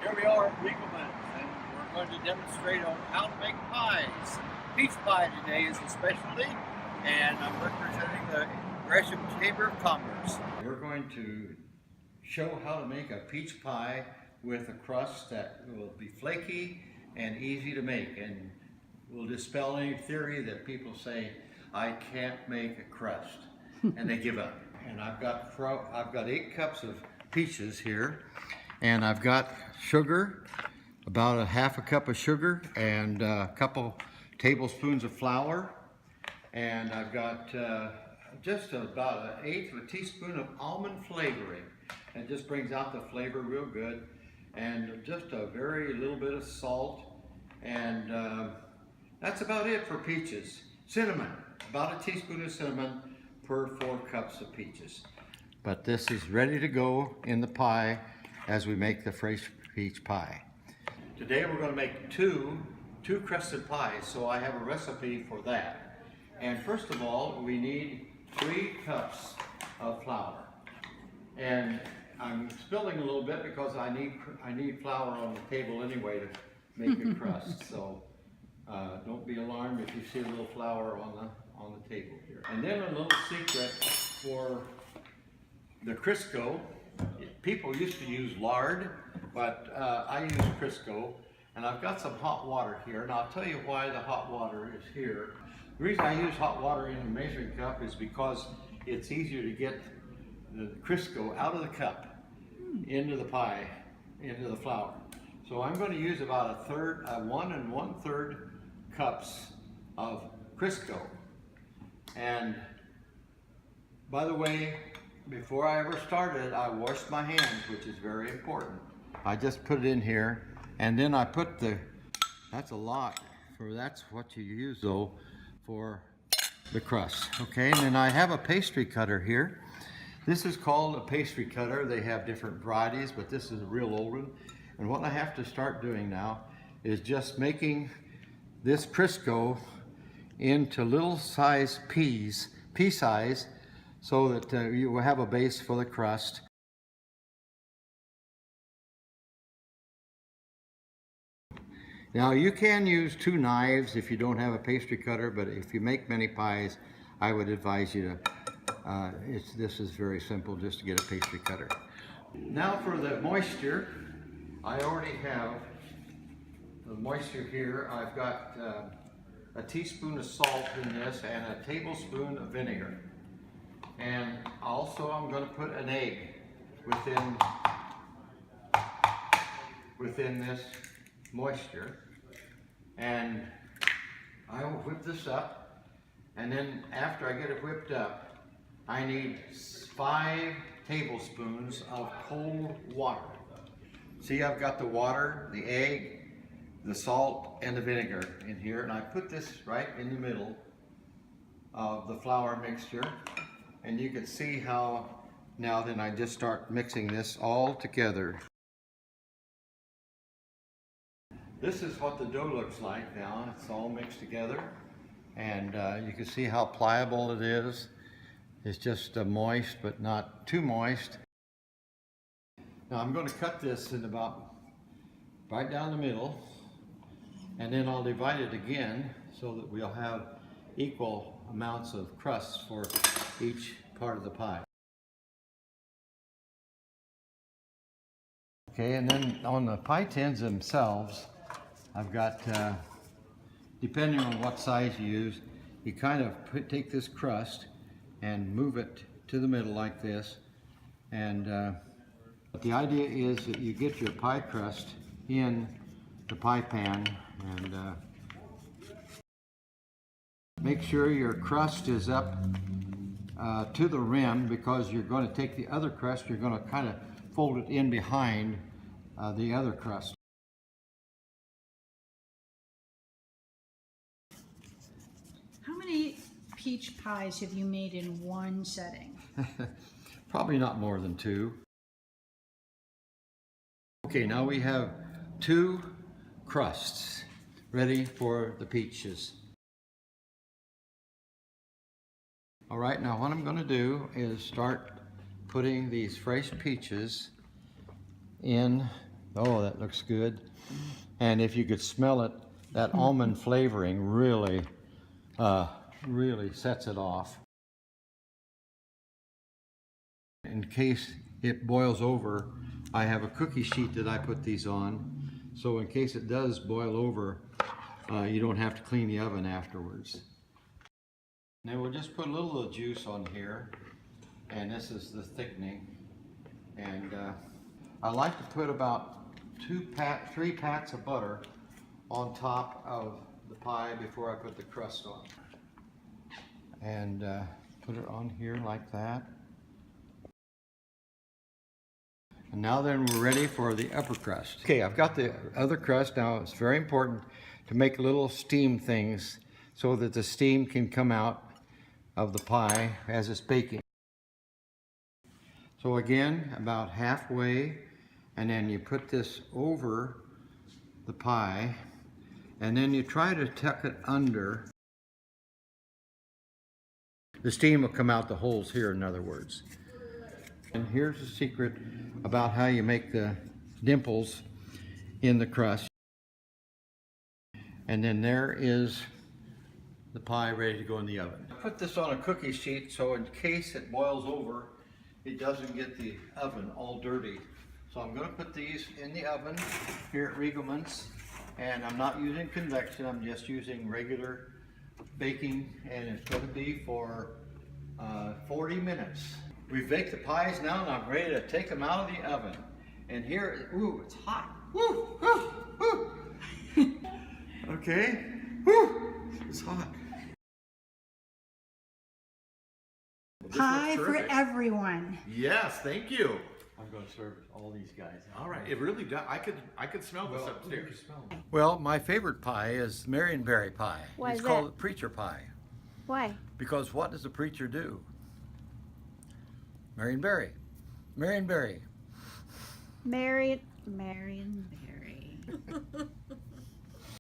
Here we are at Riegelman's, and we're going to demonstrate on how to make pies. Peach pie today is a specialty, and I'm representing the Gresham Chamber of Commerce. We're going to show how to make a peach pie with a crust that will be flaky and easy to make, and will dispel any theory that people say, I can't make a crust, and they give up. And I've got 8 cups of peaches here, and I've got sugar, about a half a cup of sugar, and a couple tablespoons of flour, and I've got just about 1/8 of a teaspoon of almond flavoring. It just brings out the flavor real good, and just a very little bit of salt, and that's about it for peaches. Cinnamon, about a teaspoon of cinnamon per 4 cups of peaches. But this is ready to go in the pie as we make the fresh peach pie. Today we're going to make two crusted pies, so I have a recipe for that. And first of all, we need 3 cups of flour. And I'm spilling a little bit because I need flour on the table anyway to make a crust. So don't be alarmed if you see a little flour on the table here. And then a little secret for the Crisco. People used to use lard, but I use Crisco, and I've got some hot water here, and I'll tell you why the hot water is here. The reason I use hot water in the measuring cup is because it's easier to get the Crisco out of the cup into the pie, into the flour. So I'm going to use about 1 1/3 cups of Crisco. And by the way, before I ever started, I washed my hands, which is very important. I just put it in here, and then I put that's a lot, that's what you use though for the crust. Okay, and then I have a pastry cutter here. This is called a pastry cutter. They have different varieties, but this is a real old one. And what I have to start doing now is just making this Crisco into little size pea size, so that you will have a base for the crust. Now you can use 2 knives if you don't have a pastry cutter, but if you make many pies, I would advise you to, this is very simple, just to get a pastry cutter. Now for the moisture, I already have the moisture here. I've got a teaspoon of salt in this and a tablespoon of vinegar. And also I'm going to put an egg within this moisture, and I will whip this up, and then after I get it whipped up, I need 5 tablespoons of cold water. See, I've got the water, the egg, the salt, and the vinegar in here, and I put this right in the middle of the flour mixture. And you can see how now then I just start mixing this all together. This is what the dough looks like now. It's all mixed together, and you can see how pliable it is. It's just moist, but not too moist. Now I'm going to cut this in about right down the middle, and then I'll divide it again so that we'll have equal amounts of crust for each part of the pie. Okay, and then on the pie tins themselves, I've got, depending on what size you use, you kind of take this crust and move it to the middle like this, and the idea is that you get your pie crust in the pie pan, and make sure your crust is up to the rim, because you're going to take the other crust, you're going to kind of fold it in behind the other crust. How many peach pies have you made in one setting? Probably not more than 2. Okay, now we have 2 crusts ready for the peaches. All right, now what I'm going to do is start putting these fresh peaches in Oh, that looks good. And if you could smell it, that almond flavoring really, really sets it off. In case it boils over, I have a cookie sheet that I put these on. So in case it does boil over, you don't have to clean the oven afterwards. Now we'll just put a little of the juice on here. And this is the thickening. And I like to put about 3 pats of butter on top of the pie before I put the crust on. And put it on here like that. And now then we're ready for the upper crust. Okay, I've got the other crust. Now it's very important to make little steam things so that the steam can come out of the pie as it's baking. So again, about halfway, and then you put this over the pie, and then you try to tuck it under. The steam will come out the holes here, in other words. And here's the secret about how you make the dimples in the crust. And then there is the pie ready to go in the oven. I put this on a cookie sheet so in case it boils over, it doesn't get the oven all dirty. So I'm going to put these in the oven here at Riegelman's, and I'm not using convection, I'm just using regular baking, and it's going to be for 40 minutes. We've baked the pies now, and I'm ready to take them out of the oven. And here, ooh, it's hot. Woo, woo, woo. Okay, woo, it's hot. Pie for everyone. Yes, thank you. I'm going to serve all these guys. All right, it really does. I could smell this upstairs. Well, my favorite pie is Marionberry pie. Why it's is called that? preacher pie. Why? Because what does the preacher do? Marionberry. Marionberry. Marion Berry.